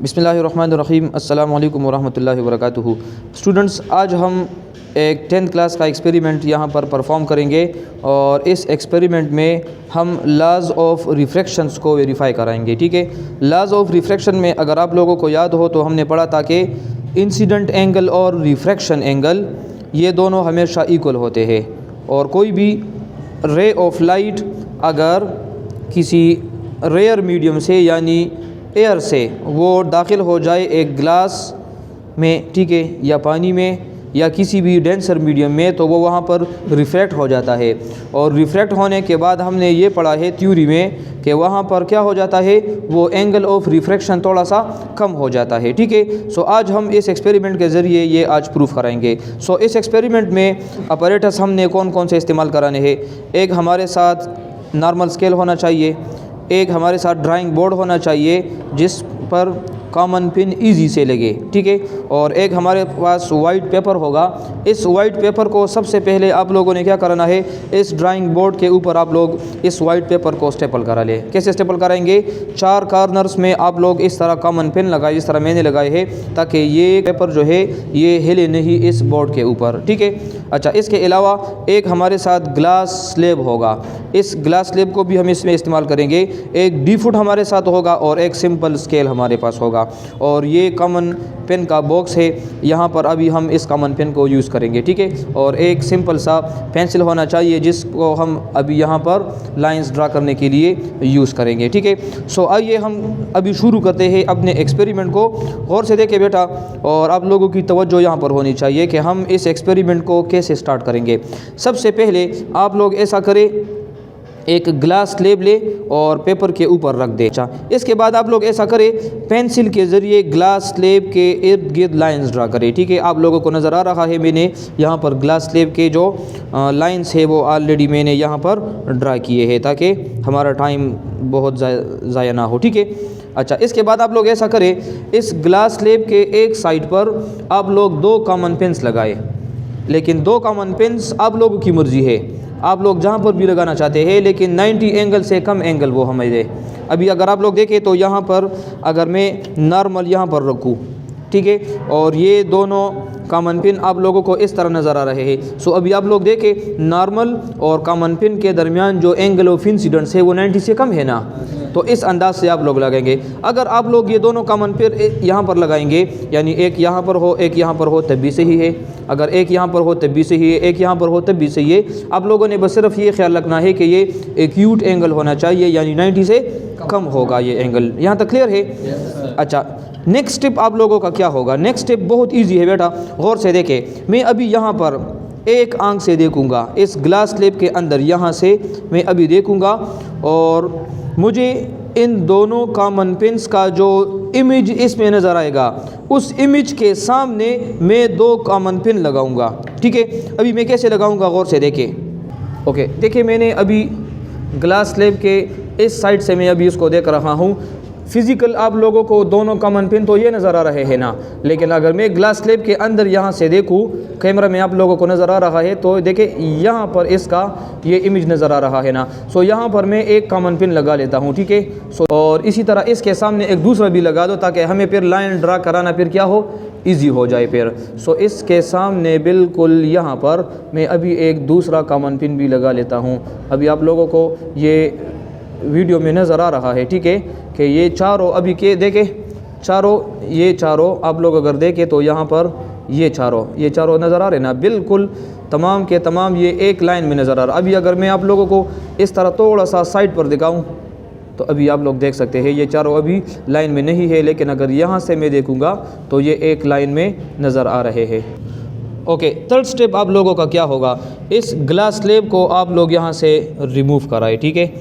बिस्मिल्लाहिर्रहमानिर्रहीम अस्सलामु अलैकुम वरहमतुल्लाहि वबरकातुहू। स्टूडेंट्स, आज हम एक 10th क्लास का एक्सपेरिमेंट यहाँ पर परफॉर्म करेंगे और इस एक्सपेरिमेंट में हम लाज ऑफ रिफ्रैक्शंस को वेरीफाई कराएंगे। ठीक है, लाज ऑफ रिफ्रैक्शन में अगर आप लोगों को याद हो तो हमने पढ़ा था कि इंसिडेंट एंगल और रिफ्रैक्शन एंगल ये दोनों हमेशा इक्वल होते हैं और कोई भी रे ऑफ लाइट अगर किसी रेयर मीडियम से यानी एयर से वो दाखिल हो जाए एक ग्लास में, ठीक है, या पानी में या किसी भी डेंसर मीडियम में, तो वो वहाँ पर रिफ्रैक्ट हो जाता है। और रिफ्रैक्ट होने के बाद हमने ये पढ़ा है थ्योरी में कि वहाँ पर क्या हो जाता है, वो एंगल ऑफ रिफ्रैक्शन थोड़ा सा कम हो जाता है। ठीक है, सो आज हम इस एक्सपेरिमेंट के ज़रिए ये आज प्रूफ कराएंगे। सो इस एक्सपेरिमेंट में अपैरेटस हमने कौन कौन से इस्तेमाल कराने हैं। एक हमारे साथ नॉर्मल स्केल होना चाहिए, एक हमारे साथ ड्राइंग बोर्ड होना चाहिए जिस पर कॉमन पिन इजी से लगे, ठीक है, और एक हमारे पास वाइट पेपर होगा। इस वाइट पेपर को सबसे पहले आप लोगों ने क्या करना है, इस ड्राइंग बोर्ड के ऊपर आप लोग इस वाइट पेपर को स्टेपल करा ले। कैसे स्टेपल कराएंगे, 4 कॉर्नर्स में आप लोग इस तरह कॉमन पिन लगाए जिस तरह मैंने लगाए हैं, ताकि ये पेपर जो है ये हिले नहीं इस बोर्ड के ऊपर। ठीक है, अच्छा, इसके अलावा एक हमारे साथ ग्लास स्लेब होगा। इस ग्लास स्लेब को भी हम इसमें इस्तेमाल करेंगे। एक डी-फुट हमारे साथ होगा और एक सिंपल स्केल हमारे पास होगा और ये कॉमन पेन का बॉक्स है। यहाँ पर अभी हम इस कॉमन पेन को यूज़ करेंगे। ठीक है, और एक सिंपल सा पेंसिल होना चाहिए जिसको हम अभी यहाँ पर लाइंस ड्रा करने के लिए यूज़ करेंगे। ठीक है, सो आइए हम अभी शुरू करते हैं अपने एक्सपेरिमेंट को। गौर से देखें बेटा, और आप लोगों की तवज्जो यहाँ पर होनी चाहिए कि हम इस एक्सपेरिमेंट को कैसे स्टार्ट करेंगे। सबसे पहले आप लोग ऐसा करें, एक ग्लास स्लेब ले और पेपर के ऊपर रख दे। अच्छा, इसके बाद आप लोग ऐसा करें, पेंसिल के ज़रिए ग्लास स्लेब के इर्द गिर्द लाइंस ड्रा करें। ठीक है, आप लोगों को नज़र आ रहा है मैंने यहाँ पर ग्लास स्लेब के जो लाइंस है वो ऑलरेडी मैंने यहाँ पर ड्रा किए हैं ताकि हमारा टाइम बहुत ज़ाया ना हो। ठीक है, अच्छा, इसके बाद आप लोग ऐसा करें, इस ग्लास स्लेब के एक साइड पर आप लोग 2 कॉमन पिन्स लगाए, लेकिन 2 कॉमन पिन्स आप लोगों की मर्ज़ी है, आप लोग जहाँ पर भी लगाना चाहते हैं, लेकिन 90 एंगल से कम एंगल वो हमें दे। अभी अगर आप लोग देखें तो यहाँ पर अगर मैं नॉर्मल यहाँ पर रखूँ, ठीक है, और ये दोनों कॉमन पिन आप लोगों को इस तरह नज़र आ रहे हैं। सो अभी आप लोग देखें, नॉर्मल और कॉमन पिन के दरमियान जो एंगल ऑफ इंसिडेंस है वो 90 से कम है ना, तो इस अंदाज से आप लोग लगाएंगे। अगर आप लोग ये दोनों कॉमन पिन यहाँ पर लगाएंगे, यानी एक यहाँ पर हो एक यहाँ पर हो तब भी सही है, अगर एक यहाँ पर हो तब भी सही है, एक यहाँ पर हो तब भी सही है। आप लोगों ने बस सिर्फ ये ख्याल रखना है कि ये एक्यूट एंगल होना चाहिए, यानी 90 से कम होगा ये एंगल। यहाँ तक क्लियर है? अच्छा, नेक्स्ट स्टेप आप लोगों का क्या होगा। नेक्स्ट स्टेप बहुत ईजी है बेटा, गौर से देखें। मैं अभी यहाँ पर एक आंख से देखूँगा, इस ग्लास स्लेब के अंदर यहाँ से मैं अभी देखूँगा और मुझे इन दोनों कॉमन पिन्स का जो इमेज इसमें नज़र आएगा, उस इमेज के सामने मैं 2 कॉमन पिन लगाऊंगा। ठीक है, अभी मैं कैसे लगाऊंगा, गौर से देखें। ओके, देखिए मैंने अभी ग्लास स्लेब के इस साइड से मैं अभी इसको देख रहा हूँ। फ़िज़िकल आप लोगों को दोनों कॉमन पिन तो ये नज़र आ रहे हैं ना, लेकिन अगर मैं ग्लास स्लेब के अंदर यहाँ से देखूँ, कैमरा में आप लोगों को नज़र आ रहा है, तो देखिए यहाँ पर इसका ये इमेज नज़र आ रहा है ना। सो यहाँ पर मैं एक कॉमन पिन लगा लेता हूँ। ठीक है, सो और इसी तरह इसके सामने एक दूसरा भी लगा दो ताकि हमें फिर लाइन ड्रा कराना फिर क्या हो, ईजी हो जाए फिर। सो इसके सामने बिल्कुल यहाँ पर मैं अभी एक दूसरा कॉमन पिन भी लगा लेता हूँ। अभी आप लोगों को ये वीडियो में नज़र आ रहा है, ठीक है, कि ये चारों अभी के देखें, ये चारों आप लोग अगर देखें तो यहाँ पर ये चारों नज़र आ रहे ना, बिल्कुल तमाम के तमाम ये एक लाइन में नज़र आ रहा। अभी अगर मैं आप लोगों को इस तरह थोड़ा सा साइड पर दिखाऊं तो अभी आप लोग देख सकते हैं ये चारों अभी लाइन में नहीं है, लेकिन अगर यहाँ से मैं देखूँगा तो ये एक लाइन में नज़र आ रहे हैं। ओके, थर्ड स्टेप आप लोगों का क्या होगा, इस ग्लास स्लेब को आप लोग यहाँ से रिमूव कराए। ठीक है,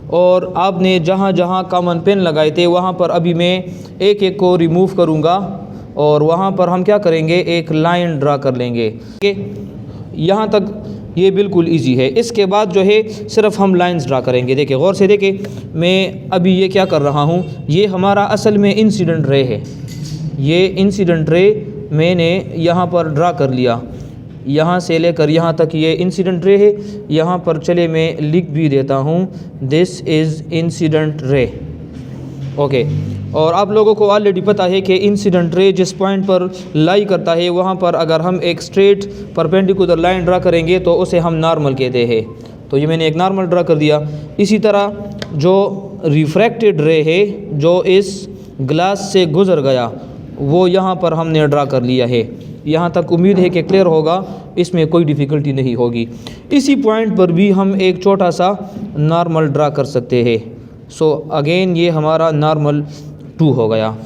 और आपने जहाँ जहाँ कॉमन पेन लगाए थे वहाँ पर अभी मैं एक एक को रिमूव करूँगा और वहाँ पर हम क्या करेंगे, एक लाइन ड्रा कर लेंगे। ठीक है, यहाँ तक ये बिल्कुल इजी है। इसके बाद जो है सिर्फ हम लाइंस ड्रा करेंगे। देखिए, गौर से देखिए, मैं अभी ये क्या कर रहा हूँ, ये हमारा असल में इंसिडेंट रे है। ये इंसिडेंट रे मैंने यहाँ पर ड्रा कर लिया, यहाँ से लेकर यहाँ तक ये इंसिडेंट रे है। यहाँ पर चले मैं लिख भी देता हूँ, this is incident ray. Okay. और आप लोगों को ऑलरेडी पता है कि इंसिडेंट रे जिस पॉइंट पर लाई करता है वहाँ पर अगर हम एक स्ट्रेट परपेंडिकुलर लाइन ड्रा करेंगे तो उसे हम नॉर्मल कहते हैं। तो ये मैंने एक नॉर्मल ड्रा कर दिया। इसी तरह जो रिफ्रैक्टेड रे है जो इस ग्लास से गुज़र गया वो यहाँ पर हमने ड्रा कर लिया है। यहाँ तक उम्मीद है कि क्लियर होगा, इसमें कोई डिफ़िकल्टी नहीं होगी। इसी पॉइंट पर भी हम एक छोटा सा नॉर्मल ड्रा कर सकते हैं। सो अगेन ये हमारा नॉर्मल 2 हो गया।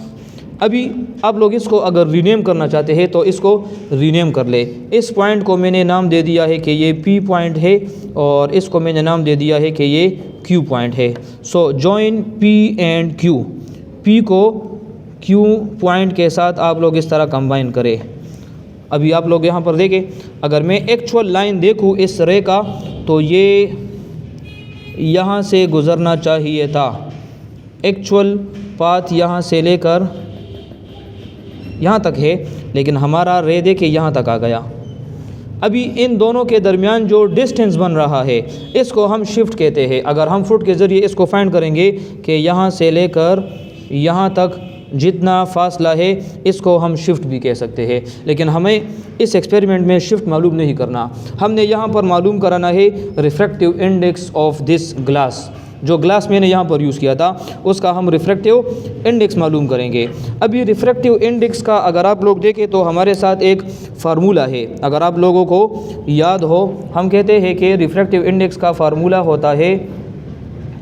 अभी आप लोग इसको अगर रीनेम करना चाहते हैं तो इसको रीनेम कर ले। इस पॉइंट को मैंने नाम दे दिया है कि ये P पॉइंट है और इसको मैंने नाम दे दिया है कि ये Q पॉइंट है। So join P and Q। P को Q पॉइंट के साथ आप लोग इस तरह कंबाइन करें। अभी आप लोग यहाँ पर देखें, अगर मैं एक्चुअल लाइन देखूँ इस रे का तो ये यहाँ से गुज़रना चाहिए था। एक्चुअल पाथ यहाँ से लेकर यहाँ तक है, लेकिन हमारा रे देखे यहाँ तक आ गया। अभी इन दोनों के दरमियान जो डिस्टेंस बन रहा है इसको हम शिफ्ट कहते हैं। अगर हम फुट के ज़रिए इसको फाइंड करेंगे कि यहाँ से लेकर यहाँ तक जितना फासला है इसको हम शिफ्ट भी कह सकते हैं, लेकिन हमें इस एक्सपेरिमेंट में शिफ्ट मालूम नहीं करना। हमने यहाँ पर मालूम कराना है refractive index of this glass. जो ग्लास मैंने यहाँ पर यूज़ किया था उसका हम रिफ्रैक्टिव इंडेक्स मालूम करेंगे। अभी रिफ्रैक्टिव इंडेक्स का अगर आप लोग देखें तो हमारे साथ एक फार्मूला है। अगर आप लोगों को याद हो, हम कहते हैं कि रिफ्रैक्टिव इंडेक्स का फार्मूला होता है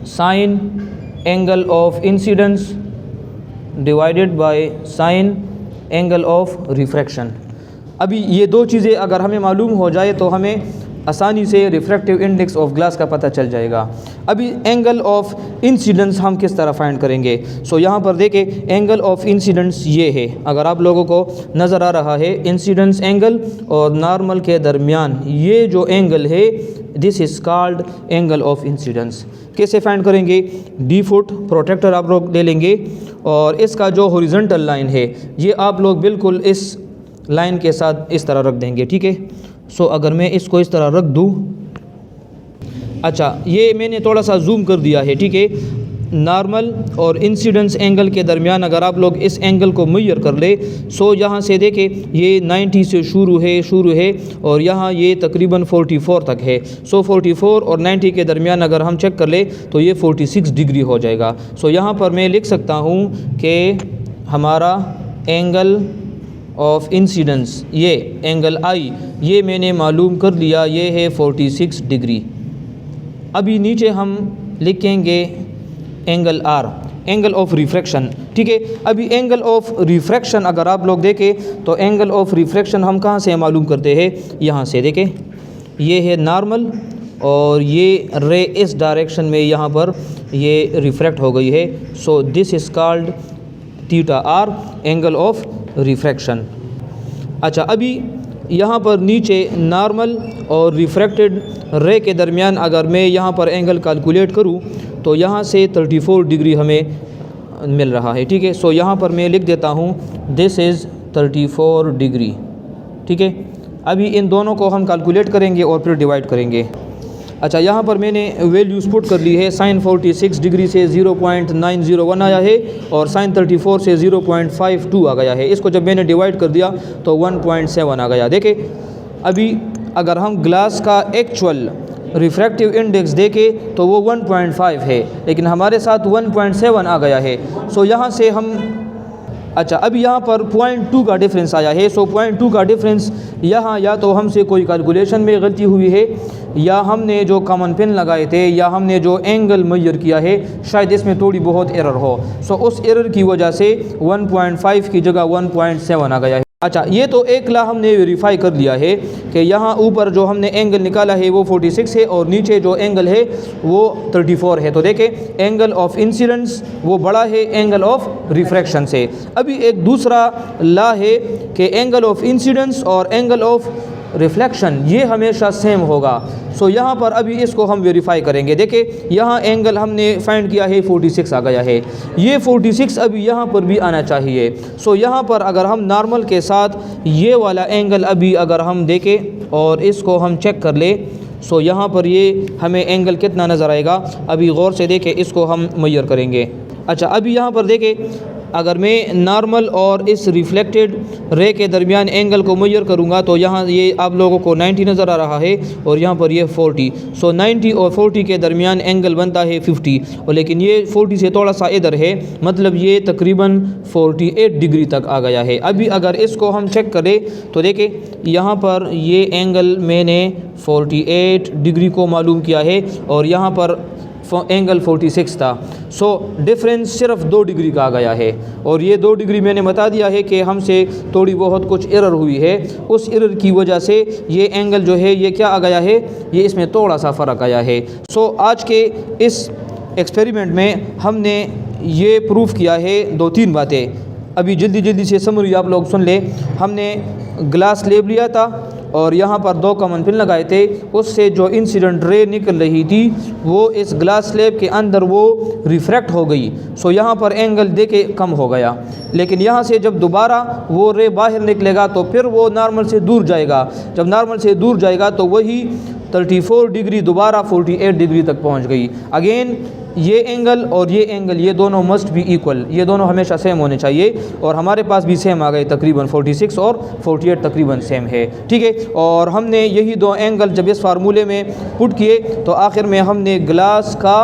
sign angle of incidence divided by sine angle of refraction. अभी ये दो चीज़ें अगर हमें मालूम हो जाए तो हमें आसानी से रिफ्रैक्टिव इंडेक्स ऑफ ग्लास का पता चल जाएगा। अभी एंगल ऑफ इंसिडेंस हम किस तरह फाइंड करेंगे? सो यहाँ पर देखें, एंगल ऑफ इंसिडेंस ये है। अगर आप लोगों को नज़र आ रहा है इंसिडेंस एंगल और नॉर्मल के दरमियान ये जो एंगल है this is called angle of incidence. कैसे फाइंड करेंगे? डी फुट प्रोटेक्टर आप लोग ले लेंगे और इसका जो हॉरिजॉन्टल लाइन है ये आप लोग बिल्कुल इस लाइन के साथ इस तरह रख देंगे, ठीक है। सो अगर मैं इसको इस तरह रख दूँ, अच्छा ये मैंने थोड़ा सा जूम कर दिया है, ठीक है। नॉर्मल और इंसिडेंस एंगल के दरमियान अगर आप लोग इस एंगल को मेजर कर ले, सो यहाँ से देखें ये 90 से शुरू है और यहाँ ये तकरीबन 44 तक है। सो 44 और 90 के दरमियान अगर हम चेक कर ले तो ये 46 डिग्री हो जाएगा। सो यहाँ पर मैं लिख सकता हूँ कि हमारा एंगल ऑफ इंसिडेंस ये एंगल आई ये मैंने मालूम कर लिया, ये है 46 डिग्री। अभी नीचे हम लिखेंगे angle R, angle of refraction, ठीक है। अभी एंगल ऑफ रिफ्रैक्शन अगर आप लोग देखें तो एंगल ऑफ रिफ्रैक्शन हम कहाँ से मालूम करते हैं? यहाँ से देखें, ये है नॉर्मल और ये रे इस डायरेक्शन में यहाँ पर ये रिफ्रैक्ट हो गई है। So this is called theta R, angle of refraction. अच्छा, अभी यहाँ पर नीचे नॉर्मल और रिफ्रैक्टेड रे के दरमियान अगर मैं यहाँ पर एंगल कैलकुलेट करूँ तो यहाँ से 34 डिग्री हमें मिल रहा है, ठीक है। सो यहाँ पर मैं लिख देता हूँ दिस इज़ 34 डिग्री, ठीक है। अभी इन दोनों को हम कैलकुलेट करेंगे और फिर डिवाइड करेंगे। अच्छा, यहाँ पर मैंने वैल्यूज़ पुट कर ली है। साइन 46 डिग्री से 0.901 आया है और साइन 34 से 0.52 आ गया है। इसको जब मैंने डिवाइड कर दिया तो 1.7 आ गया। देखें, अभी अगर हम ग्लास का एक्चुअल रिफ्रैक्टिव इंडेक्स देखें तो वो 1.5 है, लेकिन हमारे साथ 1.7 आ गया है। सो यहाँ से हम अच्छा, अभी यहाँ पर 0.2 का डिफरेंस आया है। सो 0.2 का डिफरेंस यहाँ या तो हमसे कोई कैलकुलेशन में गलती हुई है या हमने जो कॉमन पेन लगाए थे या हमने जो एंगल मेजर किया है शायद इसमें थोड़ी बहुत एरर हो। सो उस एरर की वजह से 1.5 की जगह 1.7 आ गया है। अच्छा, ये तो एक ला हमने वेरीफाई कर लिया है कि यहाँ ऊपर जो हमने एंगल निकाला है वो 46 है और नीचे जो एंगल है वो 34 है। तो देखें, एंगल ऑफ इंसिडेंस वो बड़ा है एंगल ऑफ रिफ्रैक्शन से। अभी एक दूसरा ला है कि एंगल ऑफ इंसिडेंस और एंगल ऑफ रिफ्लेक्शन ये हमेशा सेम होगा। सो यहाँ पर अभी इसको हम वेरीफाई करेंगे। देखें, यहाँ एंगल हमने फाइंड किया है 46 आ गया है, ये 46 अभी यहाँ पर भी आना चाहिए। सो यहाँ पर अगर हम नॉर्मल के साथ ये वाला एंगल अभी अगर हम देखें और इसको हम चेक कर ले, सो यहाँ पर ये हमें एंगल कितना नज़र आएगा? अभी गौर से देखें, इसको हम मेजर करेंगे। अच्छा, अभी यहाँ पर देखें, अगर मैं नॉर्मल और इस रिफ्लेक्टेड रे के दरमियान एंगल को मेजर करूँगा तो यहाँ ये आप लोगों को 90 नज़र आ रहा है और यहाँ पर ये 40। सो 90 और 40 के दरमियान एंगल बनता है 50, और लेकिन ये 40 से थोड़ा सा इधर है, मतलब ये तकरीबन 48 डिग्री तक आ गया है। अभी अगर इसको हम चेक करें तो देखें, यहाँ पर ये एंगल मैंने 48 डिग्री को मालूम किया है और यहाँ पर एंगल 46 था। सो डिफरेंस सिर्फ 2 डिग्री का आ गया है, और ये 2 डिग्री मैंने बता दिया है कि हमसे थोड़ी बहुत कुछ एरर हुई है, उस एरर की वजह से ये एंगल जो है ये क्या आ गया है, ये इसमें थोड़ा सा फ़र्क आया है। सो आज के इस एक्सपेरिमेंट में हमने ये प्रूफ किया है 2-3 बातें। अभी जल्दी से समरी आप लोग सुन ले। हमने ग्लास स्लैब लिया था और यहाँ पर 2 कॉमन पिन लगाए थे, उससे जो इंसिडेंट रे निकल रही थी वो इस ग्लास स्लैब के अंदर वो रिफ्रैक्ट हो गई। सो यहाँ पर एंगल देके कम हो गया, लेकिन यहाँ से जब दोबारा वो रे बाहर निकलेगा तो फिर वो नॉर्मल से दूर जाएगा। जब नॉर्मल से दूर जाएगा तो वही 34 डिग्री दोबारा 48 डिग्री तक पहुँच गई। अगेन ये एंगल और ये एंगल, ये दोनों मस्ट बी इक्वल, ये दोनों हमेशा सेम होने चाहिए, और हमारे पास भी सेम आ गए, तकरीबन 46 और 48 तकरीबन सेम है। ठीक है, और हमने यही 2 एंगल जब इस फार्मूले में पुट किए तो आखिर में हमने ग्लास का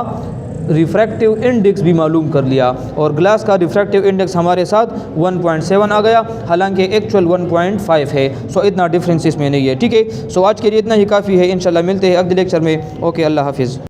रिफ्रैक्टिव इंडेक्स भी मालूम कर लिया, और ग्लास का रिफ्रैक्टिव इंडेक्स हमारे साथ 1.7 आ गया, हालांकि एक्चुअल 1.5 है। सो इतना डिफरेंस इसमें नहीं है। ठीक है, सो आज के लिए इतना ही काफ़ी है। इंशाल्लाह मिलते हैं अगले लेक्चर में। ओके, अल्लाह हाफिज़।